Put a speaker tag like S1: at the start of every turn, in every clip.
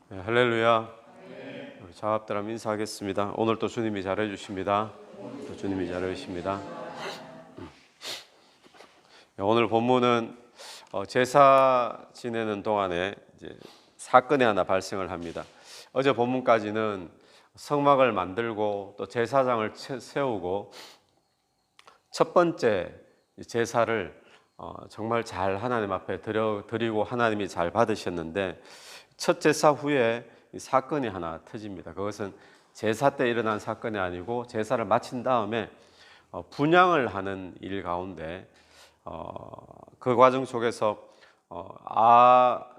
S1: 네, 할렐루야. 우리 자합들 한번 인사하겠습니다. 오늘 또 주님이 잘해 주십니다. 또 주님이 잘해 주십니다. 오늘 본문은 제사 지내는 동안에 이제 사건이 하나 발생을 합니다. 어제 본문까지는 성막을 만들고 또 제사장을 세우고 첫 번째 제사를 정말 잘 하나님 앞에 드리고 하나님이 잘 받으셨는데, 첫 제사 후에 사건이 하나 터집니다. 그것은 제사 때 일어난 사건이 아니고 제사를 마친 다음에 분향을 하는 일 가운데 그 과정 속에서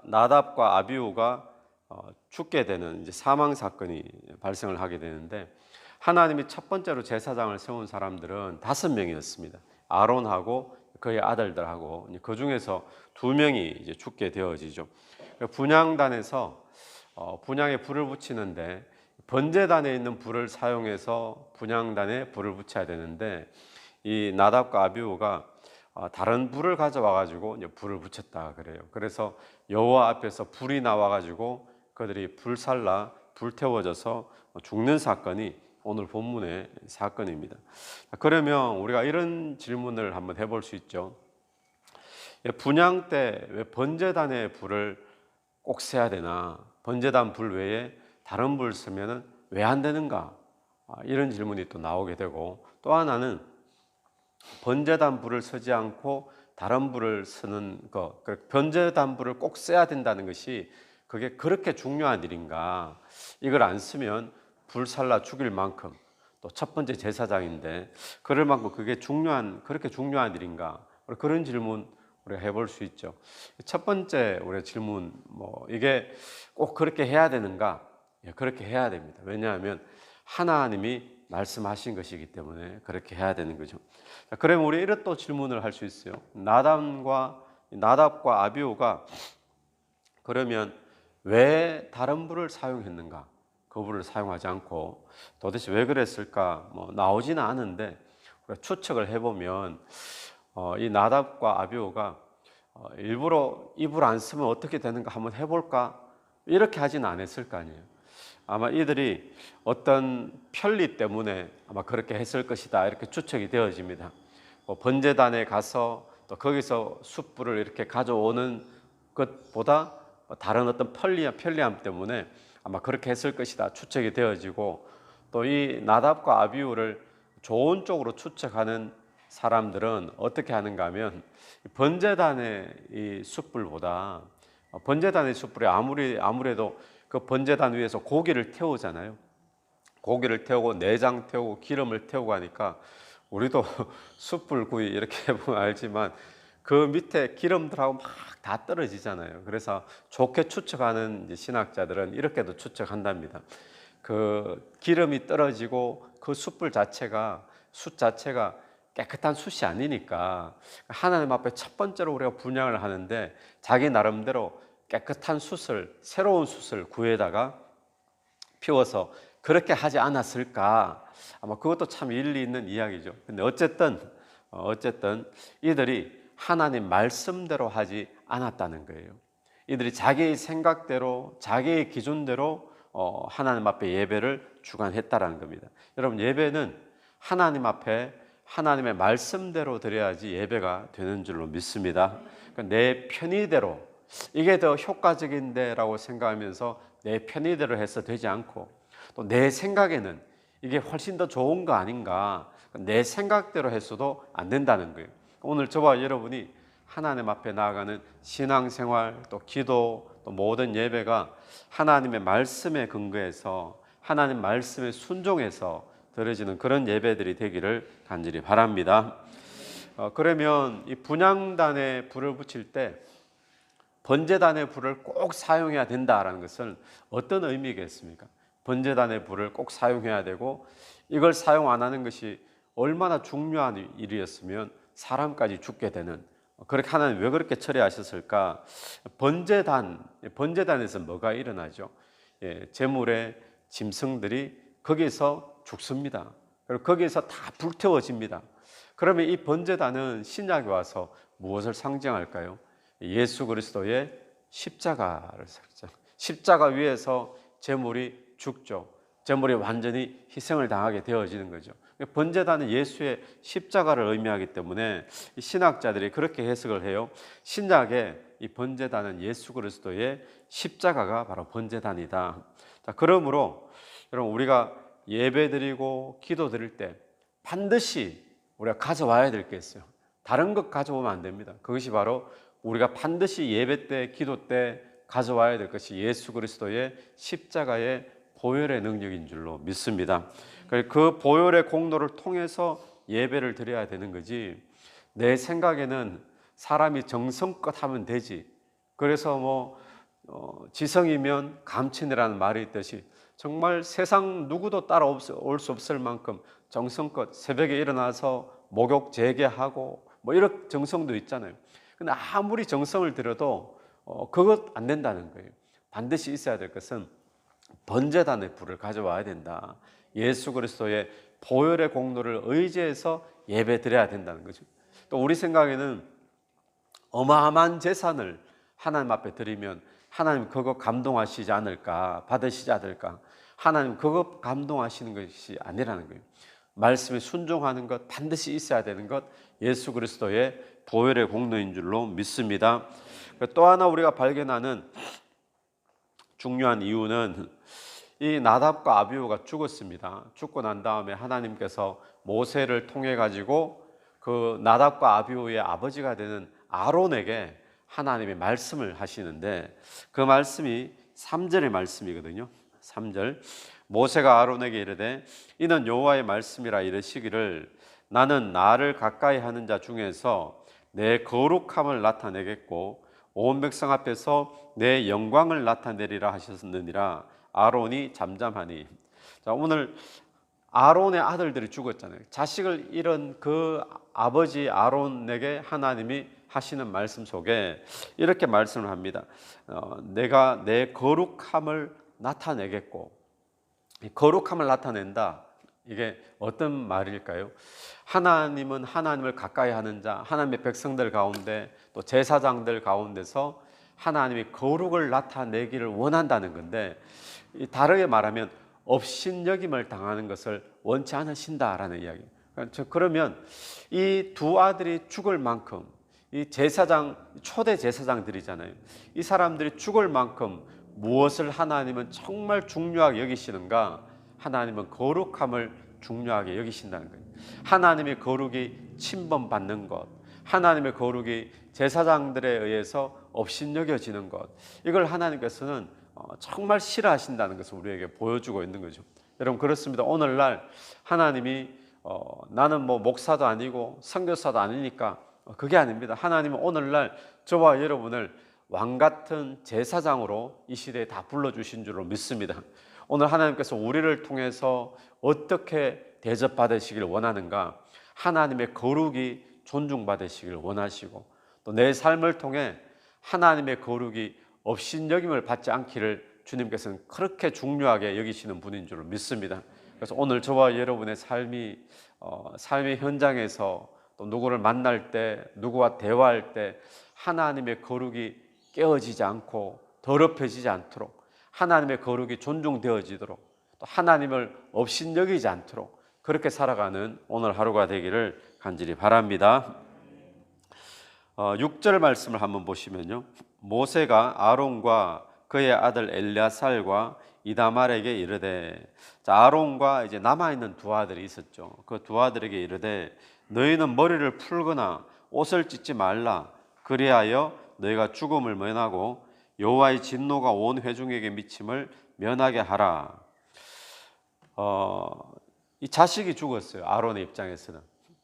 S1: 나답과 아비후가 죽게 되는 이제 사망 사건이 발생을 하게 되는데, 하나님이 첫 번째로 제사장을 세운 사람들은 5명이었습니다. 아론하고 그의 아들들하고, 그 중에서 2명이 이제 죽게 되어지죠. 분향단에서 분향에 불을 붙이는데, 번제단에 있는 불을 사용해서 분향단에 불을 붙여야 되는데, 이 나답과 아비후가 다른 불을 가져와 가지고 이제 불을 붙였다 그래요. 그래서 여호와 앞에서 불이 나와 가지고 그들이 불살라 불태워져서 죽는 사건이 오늘 본문의 사건입니다. 그러면 우리가 이런 질문을 한번 해볼 수 있죠. 분향 때 왜 번제단의 불을 꼭 써야 되나? 번제단 불 외에 다른 불 쓰면은 왜 안 되는가? 이런 질문이 또 나오게 되고, 또 하나는 번제단 불을 쓰지 않고 다른 불을 쓰는 것, 번제단 불을 꼭 써야 된다는 것이 그게 그렇게 중요한 일인가? 이걸 안 쓰면 불살라 죽일 만큼, 또 첫 번째 제사장인데 그럴 만큼 그게 그렇게 중요한 일인가? 그런 질문 우리가 해볼 수 있죠. 첫 번째 우리의 질문, 이게 꼭 그렇게 해야 되는가? 예, 그렇게 해야 됩니다. 왜냐하면 하나님이 말씀하신 것이기 때문에 그렇게 해야 되는 거죠. 그러면 우리 이런 또 질문을 할 수 있어요. 나답과 아비후가 그러면 왜 다른 불을 사용했는가? 그 불을 사용하지 않고 도대체 왜 그랬을까? 나오지는 않은데 우리가 추측을 해보면 이 나답과 아비후가 일부러 이 불 안 쓰면 어떻게 되는가 한번 해볼까? 이렇게 하지는 않았을 거 아니에요. 아마 이들이 어떤 편리 때문에 아마 그렇게 했을 것이다, 이렇게 추측이 되어집니다. 번제단에 가서 또 거기서 숯불을 이렇게 가져오는 것보다 다른 어떤 편리함 때문에 아마 그렇게 했을 것이다 추측이 되어지고, 또 이 나답과 아비후를 좋은 쪽으로 추측하는 사람들은 어떻게 하는가 하면, 번제단의 이 숯불보다, 번제단의 숯불이 아무래도 그 번제단 위에서 고기를 태우잖아요. 고기를 태우고 내장 태우고 기름을 태우고 하니까, 우리도 숯불구이 이렇게 보면 알지만 그 밑에 기름들하고 막 다 떨어지잖아요. 그래서 좋게 추측하는 이제 신학자들은 이렇게도 추측한답니다. 그 기름이 떨어지고 그 숯 자체가 깨끗한 숯이 아니니까, 하나님 앞에 첫 번째로 우리가 분향을 하는데 자기 나름대로 깨끗한 새로운 숯을 구해다가 피워서 그렇게 하지 않았을까? 아마 그것도 참 일리 있는 이야기죠. 근데 어쨌든 이들이 하나님 말씀대로 하지 않았다는 거예요. 이들이 자기의 생각대로, 자기의 기준대로 하나님 앞에 예배를 주관했다라는 겁니다. 여러분, 예배는 하나님 앞에 하나님의 말씀대로 드려야지 예배가 되는 줄로 믿습니다. 내 편의대로, 이게 더 효과적인데라고 생각하면서 내 편의대로 해서 되지 않고, 또 내 생각에는 이게 훨씬 더 좋은 거 아닌가, 내 생각대로 했어도 안 된다는 거예요. 오늘 저와 여러분이 하나님 앞에 나아가는 신앙생활, 또 기도, 또 모든 예배가 하나님의 말씀에 근거해서, 하나님 말씀에 순종해서 드려지는 그런 예배들이 되기를 간절히 바랍니다. 그러면 이 분향단에 불을 붙일 때 번제단의 불을 꼭 사용해야 된다라는 것은 어떤 의미겠습니까? 번제단의 불을 꼭 사용해야 되고, 이걸 사용 안 하는 것이 얼마나 중요한 일이었으면 사람까지 죽게 되는, 그렇게 하나님 왜 그렇게 처리하셨을까? 번제단에서 뭐가 일어나죠? 제물의 짐승들이 거기서 죽습니다. 그리고 거기서 다 불태워집니다. 그러면 이 번제단은 신약에 와서 무엇을 상징할까요? 예수 그리스도의 십자가를 상징. 십자가 위에서 제물이 죽죠. 제물이 완전히 희생을 당하게 되어지는 거죠. 번제단은 예수의 십자가를 의미하기 때문에 신학자들이 그렇게 해석을 해요. 신약에 이 번제단은 예수 그리스도의 십자가가 바로 번제단이다. 자, 그러므로 여러분, 우리가 예배드리고 기도드릴 때 반드시 우리가 가져와야 될 게 있어요. 다른 것 가져오면 안 됩니다. 그것이 바로 우리가 반드시 예배 때, 기도 때 가져와야 될 것이 예수 그리스도의 십자가의 보혈의 능력인 줄로 믿습니다. 그 보혈의 공로를 통해서 예배를 드려야 되는 거지, 내 생각에는 사람이 정성껏 하면 되지, 그래서 지성이면 감천이라는 말이 있듯이 정말 세상 누구도 따라올 수 없을 만큼 정성껏 새벽에 일어나서 목욕 재개하고 이런 정성도 있잖아요. 근데 아무리 정성을 들여도 그것 안 된다는 거예요. 반드시 있어야 될 것은 번제단의 불을 가져와야 된다. 예수 그리스도의 보혈의 공로를 의지해서 예배 드려야 된다는 거죠. 또 우리 생각에는 어마어마한 재산을 하나님 앞에 드리면 하나님 그거 감동하시지 않을까, 받으시지 않을까. 하나님 그거 감동하시는 것이 아니라는 거예요. 말씀에 순종하는 것, 반드시 있어야 되는 것, 예수 그리스도의 보혈의 공로인 줄로 믿습니다. 또 하나 우리가 발견하는 중요한 이유는 이 나답과 아비후가 죽었습니다. 죽고 난 다음에 하나님께서 모세를 통해 가지고 그 나답과 아비후의 아버지가 되는 아론에게 하나님의 말씀을 하시는데, 그 말씀이 3절의 말씀이거든요. 3절, 모세가 아론에게 이르되 이는 여호와의 말씀이라 이르시기를 나는 나를 가까이 하는 자 중에서 내 거룩함을 나타내겠고 온 백성 앞에서 내 영광을 나타내리라 하셨느니라. 아론이 잠잠하니. 자, 오늘 아론의 아들들이 죽었잖아요. 자식을 잃은 그 아버지 아론에게 하나님이 하시는 말씀 속에 이렇게 말씀을 합니다. 내가 내 거룩함을 나타내겠고. 거룩함을 나타낸다. 이게 어떤 말일까요? 하나님은 하나님을 가까이 하는 자, 하나님의 백성들 가운데 또 제사장들 가운데서 하나님이 거룩을 나타내기를 원한다는 건데, 다르게 말하면 업신여김을 당하는 것을 원치 않으신다라는 이야기. 그러면 이 두 아들이 죽을 만큼, 이 제사장, 초대 제사장들이잖아요. 이 사람들이 죽을 만큼 무엇을 하나님은 정말 중요하게 여기시는가? 하나님은 거룩함을 중요하게 여기신다는 거예요. 하나님의 거룩이 침범받는 것, 하나님의 거룩이 제사장들에 의해서 업신여겨지는 것, 이걸 하나님께서는 정말 싫어하신다는 것을 우리에게 보여주고 있는 거죠. 여러분, 그렇습니다. 오늘날 하나님이 나는 목사도 아니고 선교사도 아니니까 그게 아닙니다. 하나님은 오늘날 저와 여러분을 왕같은 제사장으로 이 시대에 다 불러주신 줄로 믿습니다. 오늘 하나님께서 우리를 통해서 어떻게 대접받으시길 원하는가? 하나님의 거룩이 존중받으시길 원하시고, 또 내 삶을 통해 하나님의 거룩이 업신여김을 받지 않기를 주님께서는 그렇게 중요하게 여기시는 분인 줄 믿습니다. 그래서 오늘 저와 여러분의 삶의 현장에서 또 누구를 만날 때, 누구와 대화할 때 하나님의 거룩이 깨어지지 않고 더럽혀지지 않도록, 하나님의 거룩이 존중되어지도록, 또 하나님을 업신여기지 않도록 그렇게 살아가는 오늘 하루가 되기를 간절히 바랍니다. 6절 말씀을 한번 보시면요, 모세가 아론과 그의 아들 엘야살과 이다말에게 이르되, 아론과 이제 남아있는 두 아들이 있었죠. 그 두 아들에게 이르되 너희는 머리를 풀거나 옷을 찢지 말라. 그리하여 너희가 죽음을 면하고 여호와의 진노가 온 회중에게 미침을 면하게 하라. 이 자식이 죽었어요. 아론의 입장에서는.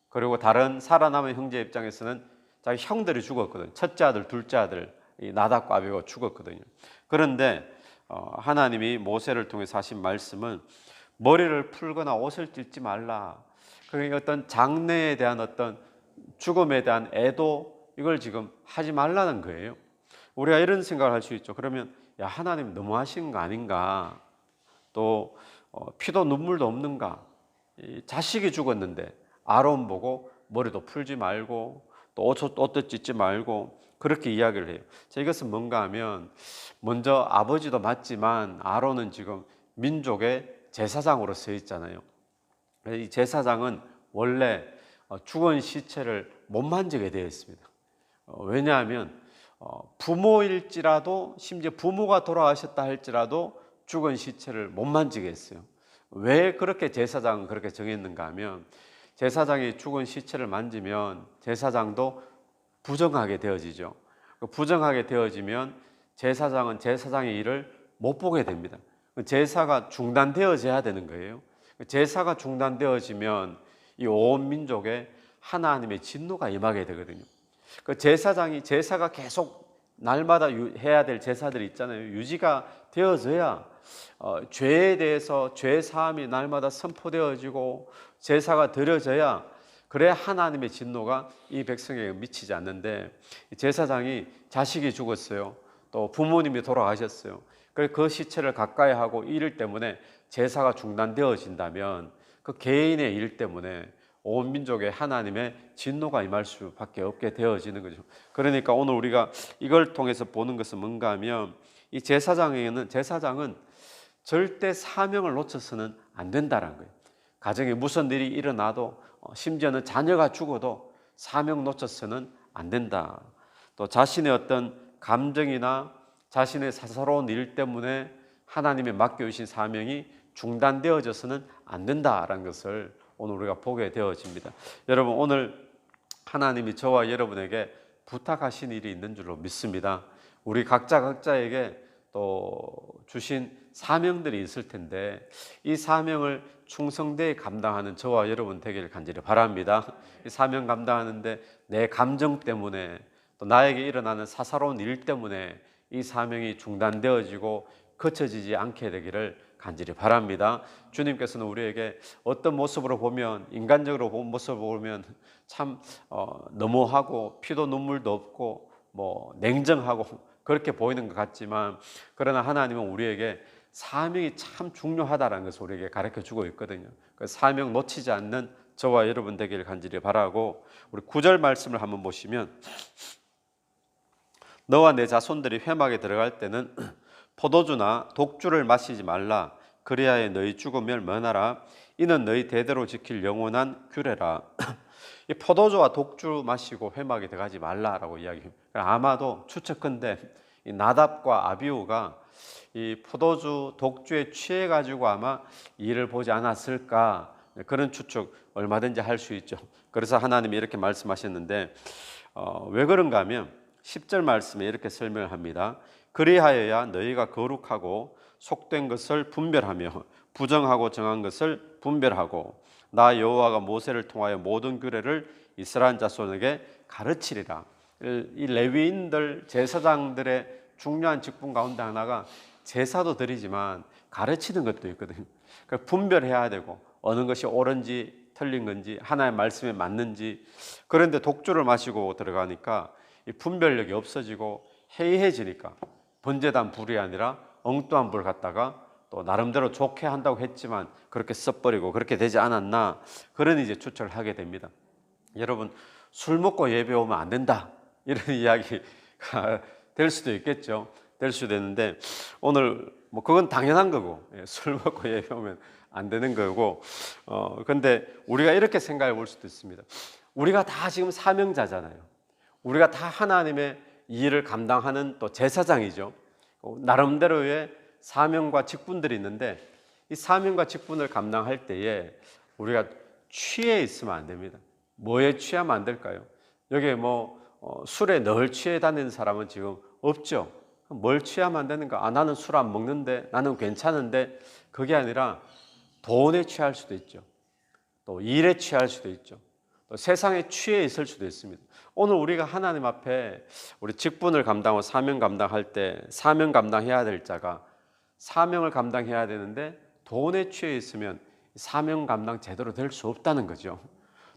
S1: 그리고 다른 살아남은 형제 입장에서는 자기 형들이 죽었거든요. 첫째 아들, 둘째 아들, 이 나답과 아비후가 죽었거든요. 그런데 하나님이 모세를 통해서 하신 말씀은 머리를 풀거나 옷을 찢지 말라. 그러니까 어떤 장래에 대한 어떤 죽음에 대한 애도, 이걸 지금 하지 말라는 거예요. 우리가 이런 생각을 할 수 있죠. 그러면 야, 하나님 너무하신 거 아닌가? 또 피도 눈물도 없는가? 자식이 죽었는데 아론 보고 머리도 풀지 말고 또 옷도 찢지 말고 그렇게 이야기를 해요. 자, 이것은 뭔가 하면 먼저 아버지도 맞지만 아론은 지금 민족의 제사장으로 서 있잖아요. 이 제사장은 원래 죽은 시체를 못 만지게 되어 있습니다. 왜냐하면 부모일지라도, 심지어 부모가 돌아가셨다 할지라도 죽은 시체를 못 만지게 했어요. 왜 그렇게 제사장은 그렇게 정했는가 하면, 제사장이 죽은 시체를 만지면 제사장도 부정하게 되어지죠. 부정하게 되어지면 제사장은 제사장의 일을 못 보게 됩니다. 제사가 중단되어져야 되는 거예요. 제사가 중단되어지면 이 온 민족에 하나님의 진노가 임하게 되거든요. 그 제사장이, 제사가 계속 날마다 해야 될 제사들이 있잖아요. 유지가 되어져야 죄에 대해서 죄 사함이 날마다 선포되어지고 제사가 드려져야, 그래야 하나님의 진노가 이 백성에게 미치지 않는데, 제사장이 자식이 죽었어요. 또 부모님이 돌아가셨어요. 그 시체를 가까이 하고 일 때문에 제사가 중단되어진다면 그 개인의 일 때문에 온 민족에 하나님의 진노가 임할 수밖에 없게 되어지는 거죠. 그러니까 오늘 우리가 이걸 통해서 보는 것은 뭔가 하면, 이 제사장은 절대 사명을 놓쳐서는 안 된다는 거예요. 가정에 무슨 일이 일어나도, 심지어는 자녀가 죽어도 사명 놓쳐서는 안 된다. 또 자신의 어떤 감정이나 자신의 사사로운 일 때문에 하나님의 맡겨주신 사명이 중단되어져서는 안 된다라는 것을 오늘 우리가 보게 되어집니다. 여러분, 오늘 하나님이 저와 여러분에게 부탁하신 일이 있는 줄로 믿습니다. 우리 각자에게 또 주신 사명들이 있을 텐데, 이 사명을 충성되이 감당하는 저와 여러분 되기를 간절히 바랍니다. 이 사명 감당하는데 내 감정 때문에, 또 나에게 일어나는 사사로운 일 때문에 이 사명이 중단되어지고 거쳐지지 않게 되기를 간절히 바랍니다. 주님께서는 우리에게 어떤 모습으로 보면, 인간적으로 본 모습을 보면 참 너무하고 피도 눈물도 없고 냉정하고 그렇게 보이는 것 같지만, 그러나 하나님은 우리에게 사명이 참 중요하다는 것을 우리에게 가르쳐 주고 있거든요. 그 사명 놓치지 않는 저와 여러분 되기를 간절히 바라고, 우리 9절 말씀을 한번 보시면, 너와 내 자손들이 회막에 들어갈 때는 포도주나 독주를 마시지 말라. 그리하여 너희 죽음을 면하라. 이는 너희 대대로 지킬 영원한 규례라. 이 포도주와 독주 마시고 회막에 들어가지 말라라고 이야기합니다. 아마도 추측컨대 이 나답과 아비후가 이 포도주, 독주에 취해 가지고 아마 이를 보지 않았을까, 그런 추측 얼마든지 할 수 있죠. 그래서 하나님이 이렇게 말씀하셨는데, 왜 그런가 하면 10절 말씀에 이렇게 설명을 합니다. 그리하여야 너희가 거룩하고 속된 것을 분별하며 부정하고 정한 것을 분별하고, 나 여호와가 모세를 통하여 모든 규례를 이스라엘 자손에게 가르치리라. 이 레위인들, 제사장들의 중요한 직분 가운데 하나가 제사도 드리지만 가르치는 것도 있거든요. 그러니까 분별해야 되고, 어느 것이 옳은지 틀린 건지, 하나의 말씀에 맞는지. 그런데 독주를 마시고 들어가니까 이 분별력이 없어지고 해이해지니까 번제단 불이 아니라 엉뚱한 불 갖다가 또 나름대로 좋게 한다고 했지만 그렇게 써버리고, 그렇게 되지 않았나, 그런 이제 추측을 하게 됩니다. 여러분, 술 먹고 예배 오면 안 된다, 이런 이야기가 될 수도 있겠죠. 될 수도 있는데, 오늘 그건 당연한 거고, 술 먹고 예배 오면 안 되는 거고, 근데 우리가 이렇게 생각해 볼 수도 있습니다. 우리가 다 지금 사명자잖아요. 우리가 다 하나님의 일을 감당하는 또 제사장이죠. 나름대로의 사명과 직분들이 있는데, 이 사명과 직분을 감당할 때에 우리가 취해 있으면 안 됩니다. 뭐에 취하면 안 될까요? 여기에 술에 늘 취해 다니는 사람은 지금 없죠. 뭘 취하면 안 되는가? 나는 술 안 먹는데, 나는 괜찮은데. 그게 아니라 돈에 취할 수도 있죠. 또 일에 취할 수도 있죠. 또 세상에 취해 있을 수도 있습니다. 오늘 우리가 하나님 앞에 우리 직분을 감당하고 사명 감당할 때, 사명 감당해야 될 자가 사명을 감당해야 되는데 돈에 취해 있으면 사명 감당 제대로 될 수 없다는 거죠.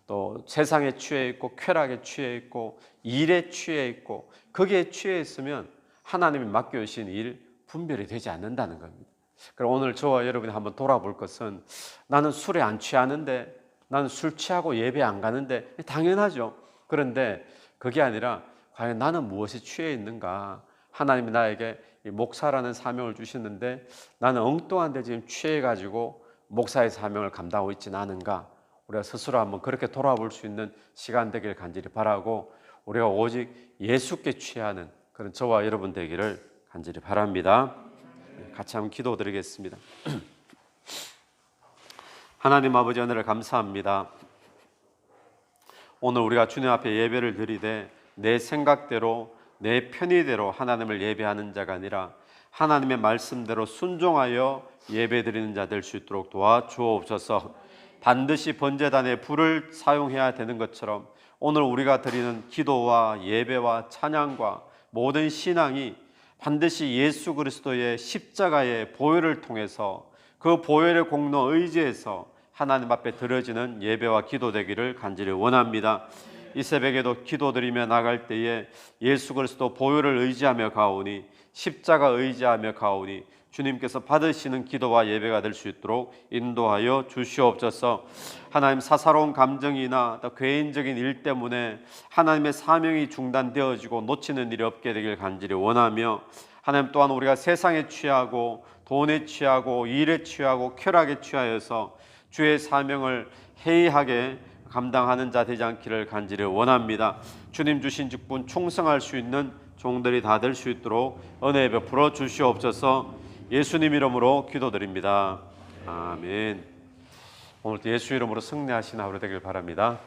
S1: 또 세상에 취해 있고, 쾌락에 취해 있고, 일에 취해 있고, 거기에 취해 있으면 하나님이 맡겨주신 일 분별이 되지 않는다는 겁니다. 그럼 오늘 저와 여러분이 한번 돌아볼 것은, 나는 술에 안 취하는데, 나는 술 취하고 예배 안 가는데, 당연하죠. 그런데 그게 아니라 과연 나는 무엇에 취해 있는가? 하나님이 나에게 이 목사라는 사명을 주셨는데 나는 엉뚱한 데 지금 취해가지고 목사의 사명을 감당하고 있지는 않은가? 우리가 스스로 한번 그렇게 돌아볼 수 있는 시간 되기를 간절히 바라고, 우리가 오직 예수께 취하는 그런 저와 여러분 되기를 간절히 바랍니다. 같이 한번 기도드리겠습니다. 하나님 아버지, 은혜를 감사합니다. 오늘 우리가 주님 앞에 예배를 드리되 내 생각대로 내 편의대로 하나님을 예배하는 자가 아니라 하나님의 말씀대로 순종하여 예배 드리는 자 될 수 있도록 도와주옵소서. 반드시 번제단에 불을 사용해야 되는 것처럼 오늘 우리가 드리는 기도와 예배와 찬양과 모든 신앙이 반드시 예수 그리스도의 십자가의 보혈을 통해서 그 보혈의 공로 의지해서 하나님 앞에 드려지는 예배와 기도 되기를 간절히 원합니다. 이 새벽에도 기도드리며 나갈 때에 예수 그리스도 보혈을 의지하며 가오니, 십자가 의지하며 가오니 주님께서 받으시는 기도와 예배가 될 수 있도록 인도하여 주시옵소서. 하나님, 사사로운 감정이나 또 개인적인 일 때문에 하나님의 사명이 중단되어지고 놓치는 일이 없게 되길 간절히 원하며, 하나님 또한 우리가 세상에 취하고 돈에 취하고 일에 취하고 쾌락에 취하여서 주의 사명을 해이하게 감당하는 자 되지 않기를 간절히 원합니다. 주님 주신 직분 충성할 수 있는 종들이 다 될 수 있도록 은혜 베풀어 주시옵소서. 예수님 이름으로 기도드립니다. 아멘. 오늘도 예수 이름으로 승리하시는 하루 되길 바랍니다.